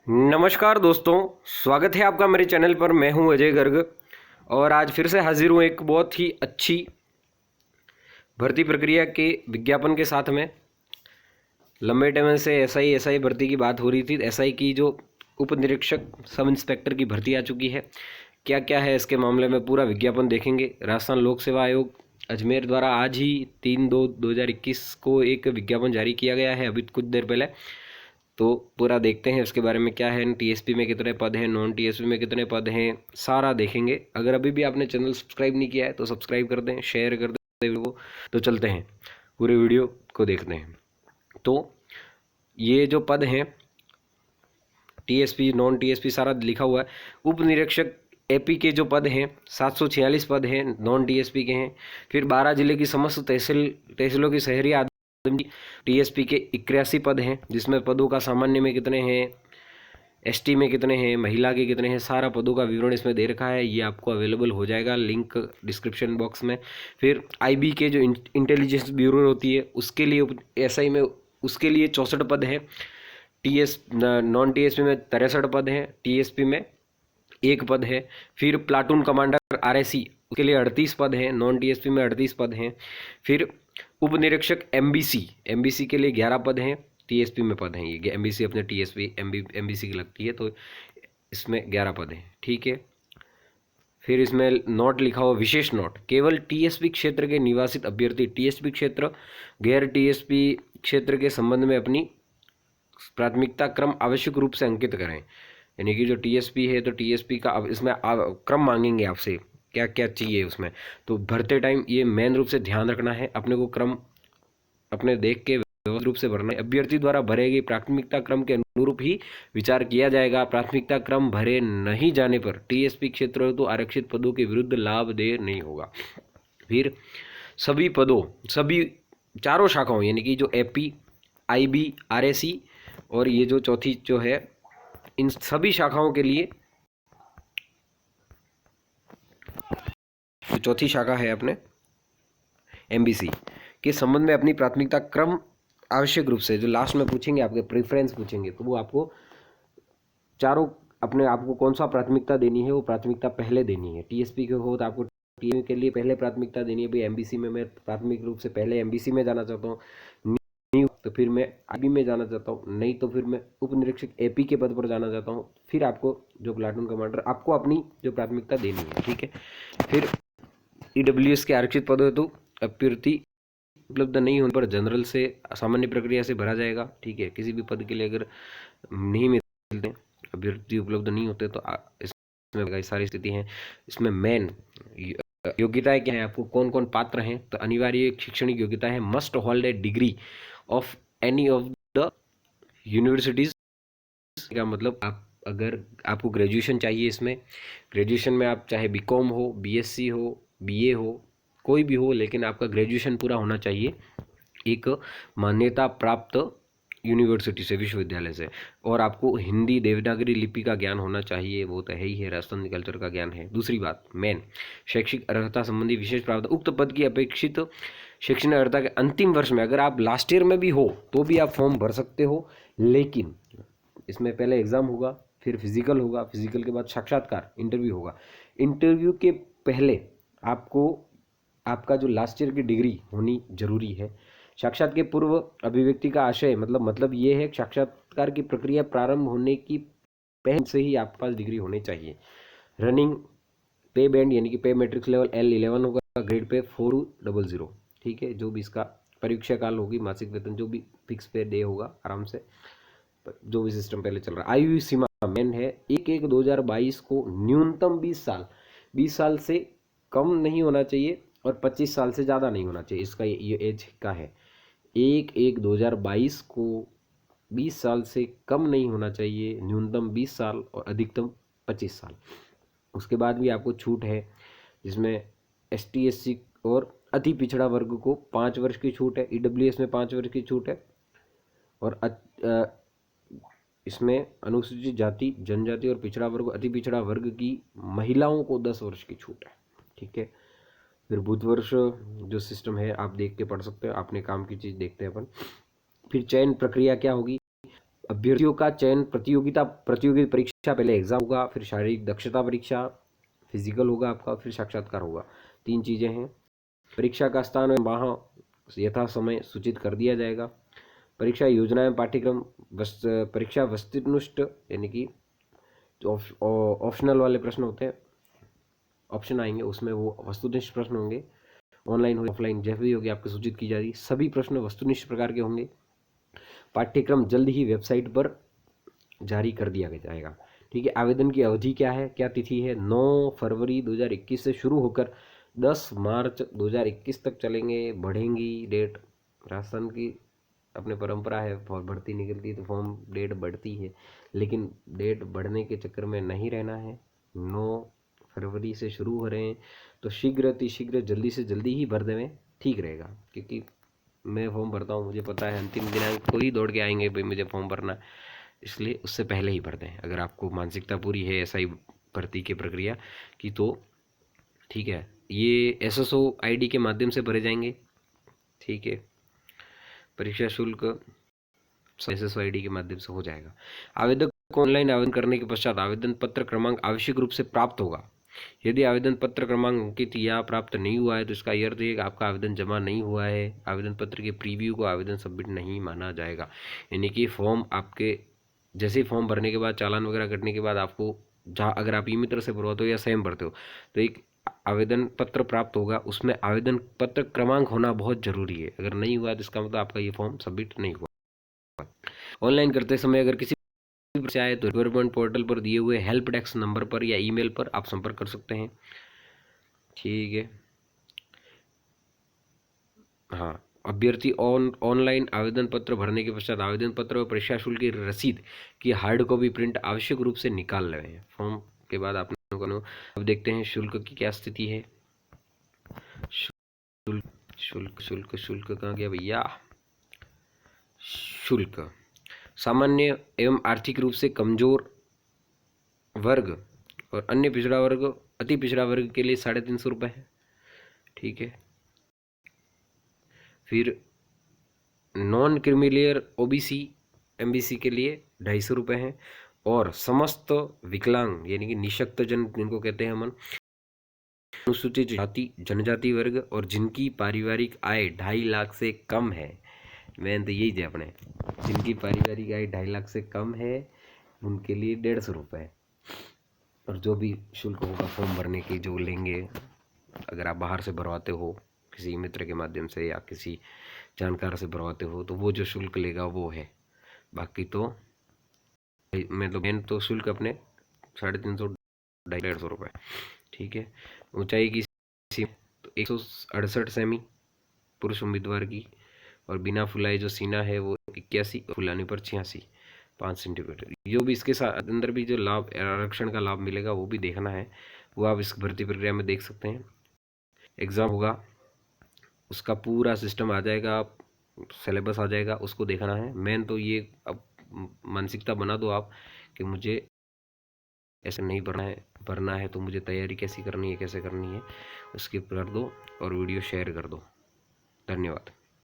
नमस्कार दोस्तों, स्वागत है आपका मेरे चैनल पर। मैं हूं अजय गर्ग और आज फिर से हाजिर हूं एक बहुत ही अच्छी भर्ती प्रक्रिया के विज्ञापन के साथ में। लंबे टाइम से एसआई भर्ती की बात हो रही थी। एसआई की जो उप निरीक्षक सब इंस्पेक्टर की भर्ती आ चुकी है। क्या क्या है इसके मामले में पूरा विज्ञापन देखेंगे। राजस्थान लोक सेवा आयोग अजमेर द्वारा आज ही 3/2/2021 को एक विज्ञापन जारी किया गया है, अभी कुछ देर पहले। तो पूरा देखते हैं इसके बारे में क्या है, टीएसपी में कितने पद हैं, नॉन टीएसपी में कितने पद हैं, सारा देखेंगे। अगर अभी भी आपने चैनल सब्सक्राइब नहीं किया है तो सब्सक्राइब कर दें, शेयर कर दें वीडियो को। तो चलते हैं पूरे वीडियो को देखते हैं। तो ये जो पद हैं टीएसपी नॉन टीएसपी सारा लिखा हुआ है। उप निरीक्षक एपी के जो पद हैं 746 पद हैं, नॉन टीएसपी के हैं। फिर 12 जिले की समस्त तहसीलों की शहरी टीएसपी के 81 पद हैं, जिसमें पदों का सामान्य में कितने हैं, एसटी में कितने हैं, महिला के कितने हैं, सारा पदों का विवरण इसमें दे रखा है। ये आपको अवेलेबल हो जाएगा, लिंक डिस्क्रिप्शन बॉक्स में। फिर आईबी के जो इंटेलिजेंस ब्यूरो होती है उसके लिए एसआई में उसके लिए 64 पद हैं। नॉन टीएसपी में 63 पद हैं, टीएसपी में 1 पद है। फिर प्लाटून कमांडर आरएसी उसके लिए 38 पद हैं, नॉन टीएसपी में 38 पद हैं। फिर उप निरीक्षक एमबीसी के लिए 11 पद हैं, टीएसपी में पद हैं। ये एमबीसी अपने टीएसपी एमबीसी की लगती है, तो इसमें 11 पद हैं, ठीक है। फिर इसमें नोट लिखा हुआ, विशेष नोट, केवल टीएसपी क्षेत्र के निवासित अभ्यर्थी टीएसपी क्षेत्र गैर टीएसपी क्षेत्र के संबंध में अपनी प्राथमिकता क्रम आवश्यक रूप से अंकित करें। यानी कि जो टीएसपी है तो टीएसपी का अब इसमें क्रम मांगेंगे आपसे, क्या क्या चाहिए उसमें। तो भरते टाइम ये मेन रूप से ध्यान रखना है, अपने को क्रम अपने देख के व्यवस्थित रूप से भरना है। अभ्यर्थी द्वारा भरे गए प्राथमिकता क्रम के अनुरूप ही विचार किया जाएगा। प्राथमिकता क्रम भरे नहीं जाने पर टीएसपी क्षेत्र तो आरक्षित पदों के विरुद्ध लाभ देय नहीं होगा। फिर सभी चारों शाखाओं यानी कि जो एपी, आईबी, आरएसी और ये जो चौथी जो है, इन सभी शाखाओं के लिए जो चौथी शाखा है अपने एमबीसी के संबंध में अपनी प्राथमिकता क्रम आवश्यक रूप से, जो लास्ट में पूछेंगे आपके प्रेफरेंस पूछेंगे, तो वो आपको चारों अपने आपको कौन सा प्राथमिकता देनी है वो प्राथमिकता पहले देनी है। टीएसपी के हो तो आपको टीएम के लिए पहले प्राथमिकता देनी है। भाई एमबीसी में मैं प्राथमिक रूप से पहले एमबीसी में जाना चाहता हूँ, नहीं तो फिर मैं आईबी में जाना चाहता हूँ, नहीं तो फिर मैं उप निरीक्षक एपी के पद पर जाना चाहता हूँ। फिर आपको जो प्लाटून कमांडर आपको अपनी जो प्राथमिकता देनी है, ठीक है। फिर ईडब्ल्यूएस के आरक्षित पद हेतु अभ्यर्थी उपलब्ध नहीं होने पर जनरल से सामान्य प्रक्रिया से भरा जाएगा, ठीक है। किसी भी पद के लिए अगर नहीं मिलते, अभ्यर्थी उपलब्ध नहीं होते तो इसमें कई सारी स्थिति हैं। इसमें मेन योग्यताएं क्या है, आपको कौन कौन पात्र हैं, तो अनिवार्य शैक्षणिक योग्यता है, must hold a degree of any of the universities. का मतलब आप अगर आपको ग्रेजुएशन चाहिए, इसमें ग्रेजुएशन में आप चाहे बीकॉम हो, बीएससी हो, बीए हो, कोई भी हो, लेकिन आपका ग्रेजुएशन पूरा होना चाहिए एक मान्यता प्राप्त यूनिवर्सिटी से, विश्वविद्यालय से। और आपको हिंदी देवनागरी लिपि का ज्ञान होना चाहिए, वो तो है ही है, राजस्थान कल्चर का ज्ञान है। दूसरी बात मेन शैक्षिक अर्हता संबंधी विशेष प्रावधान, उक्त पद की अपेक्षित शैक्षणिक अर्हता के अंतिम वर्ष में, अगर आप लास्ट ईयर में भी हो तो भी आप फॉर्म भर सकते हो, लेकिन इसमें पहले एग्जाम होगा, फिर फिजिकल होगा, फिजिकल के बाद साक्षात्कार इंटरव्यू होगा। इंटरव्यू के पहले आपको आपका जो लास्ट ईयर की डिग्री होनी जरूरी है। साक्षात के पूर्व अभिव्यक्ति का आशय मतलब ये है, साक्षात्कार की प्रक्रिया प्रारंभ होने की पहले से ही आपके पास डिग्री होनी चाहिए। रनिंग पे बैंड यानी कि पे मैट्रिक्स लेवल L11 होगा, ग्रेड पे 400, ठीक है। जो भी इसका परीक्षा काल होगी, मासिक वेतन जो भी फिक्स पे डे होगा, आराम से जो भी सिस्टम पहले चल रहा है। आयु सीमा मेन है, 1/1/2022 को न्यूनतम 20 साल से कम नहीं होना चाहिए और 25 साल से ज़्यादा नहीं होना चाहिए। इसका ये एज का है, 1/1/2022 को 20 साल से कम नहीं होना चाहिए, न्यूनतम 20 साल और अधिकतम 25 साल। उसके बाद भी आपको छूट है, जिसमें ST SC और अति पिछड़ा वर्ग को 5 वर्ष की छूट है, EWS में 5 वर्ष की छूट है, और इसमें अनुसूचित जाति, जनजाति और पिछड़ा वर्ग, अति पिछड़ा वर्ग की महिलाओं को 10 वर्ष की छूट है, ठीक है। फिर बुध वर्ष जो सिस्टम है आप देख के पढ़ सकते हो, आपने काम की चीज़ देखते हैं अपन। फिर चयन प्रक्रिया क्या होगी, अभ्यर्थियों का चयन प्रतियोगी परीक्षा, पहले एग्जाम होगा, फिर शारीरिक दक्षता परीक्षा, फिजिकल होगा आपका, फिर साक्षात्कार होगा। 3 चीज़ें हैं। परीक्षा का स्थान और वहाँ यथा समय सूचित कर दिया जाएगा। परीक्षा योजनाएं, पाठ्यक्रम, परीक्षा वस्तुनिष्ठ यानी कि जो ऑप्शनल वाले प्रश्न होते हैं, ऑप्शन आएंगे उसमें वो वस्तुनिष्ठ प्रश्न होंगे। ऑनलाइन हो ऑफलाइन जैसे भी होगी आपको सूचित की जा रही, सभी प्रश्न वस्तुनिष्ठ प्रकार के होंगे। पाठ्यक्रम जल्द ही वेबसाइट पर जारी कर दिया जाएगा। ठीक है। आवेदन की अवधि क्या है, क्या तिथि है? 9 फरवरी 2021 से शुरू होकर 10 मार्च 2021 तक चलेंगे, बढ़ेंगी डेट। राजस्थान की अपने परंपरा है, भर्ती निकलती है तो फॉर्म डेट बढ़ती है, लेकिन डेट बढ़ने के चक्कर में नहीं रहना है। 9 फरवरी से शुरू हो रहे हैं तो शीघ्र अति शीघ्र जल्दी से जल्दी ही भर देवें, ठीक रहेगा। क्योंकि मैं फॉर्म भरता हूँ, मुझे पता है अंतिम दिनांक को ही दौड़ के आएंगे भाई मुझे फॉर्म भरना, इसलिए उससे पहले ही भर दें। अगर आपको मानसिकता पूरी है ऐसा ही भर्ती की प्रक्रिया की तो ठीक है। ये SSO ID के माध्यम से भरे जाएंगे। ठीक है। परीक्षा शुल्क SSO ID के माध्यम से हो जाएगा। आवेदक को ऑनलाइन आवेदन करने के पश्चात आवेदन पत्र क्रमांक आवश्यक रूप से प्राप्त होगा। यदि आवेदन पत्र क्रमांक अंकित या प्राप्त नहीं हुआ है तो इसका अर्थ है कि आपका आवेदन जमा नहीं हुआ है। आवेदन पत्र के प्रीव्यू को आवेदन सबमिट नहीं माना जाएगा। यानी कि फॉर्म आपके जैसे ही फॉर्म भरने के बाद, चालान वगैरह कटने के बाद, आपको जहाँ अगर आप ई-मित्र से भरवाते हो या स्वयं भरते हो तो एक आवेदन पत्र प्राप्त होगा, उसमें आवेदन पत्र क्रमांक होना बहुत जरूरी है। अगर नहीं हुआ तो इसका मतलब आपका ये फॉर्म सबमिट नहीं हुआ। ऑनलाइन करते समय अगर किसी से आए तो गवर्नमेंट पोर्टल पर दिए हुए हेल्प डेस्क नंबर पर या ईमेल पर आप संपर्क कर सकते हैं। ठीक है। हाँ, अभ्यर्थी ऑनलाइन आवेदन पत्र भरने के पश्चात आवेदन पत्र और परीक्षा शुल्क की रसीद की हार्ड कॉपी प्रिंट आवश्यक रूप से निकाल रहे हैं। फॉर्म के बाद आपने अब देखते हैं शुल्क की क्या स्थिति है। शुल्क शुल्क शुल्क शुल्क कहाँ गया भैया? शुल्क सामान्य एवं आर्थिक रूप से कमजोर वर्ग और अन्य पिछड़ा वर्ग, अति पिछड़ा वर्ग के लिए 350 रुपये है। ठीक है। फिर नॉन क्रिमिलियर OBC MBC के लिए 250 रुपये हैं। और समस्त विकलांग यानी कि निशक्त जन जिनको कहते हैं हम, अनुसूचित जाति जनजाति वर्ग और जिनकी पारिवारिक आय 2.5 लाख से कम है, मैं तो यही थे अपने, जिनकी पारिवारिक आय 2.5 लाख से कम है उनके लिए 150 रुपये। और जो भी शुल्क होगा फॉर्म भरने की जो लेंगे, अगर आप बाहर से भरवाते हो किसी मित्र के माध्यम से या किसी जानकार से भरवाते हो तो वो जो शुल्क लेगा वो है। बाकी तो मेन तो शुल्क अपने 350 250 रुपये। ठीक है। ऊंचाई की तो 168 सेमी पुरुष उम्मीदवार की, और बिना फुलाए जो सीना है वो 81, फुलाने पर 86 5 सेंटीमीटर। जो भी इसके साथ अंदर भी जो लाभ आरक्षण का लाभ मिलेगा वो भी देखना है, वो आप इस भर्ती प्रक्रिया में देख सकते हैं। एग्ज़ाम होगा उसका पूरा सिस्टम आ जाएगा, आप सिलेबस आ जाएगा, उसको देखना है। मेन तो ये अब मानसिकता बना दो आप कि मुझे ऐसे नहीं भरना है तो मुझे तैयारी कैसी करनी है, कैसे करनी है, उसकी कर दो और वीडियो शेयर कर दो। धन्यवाद।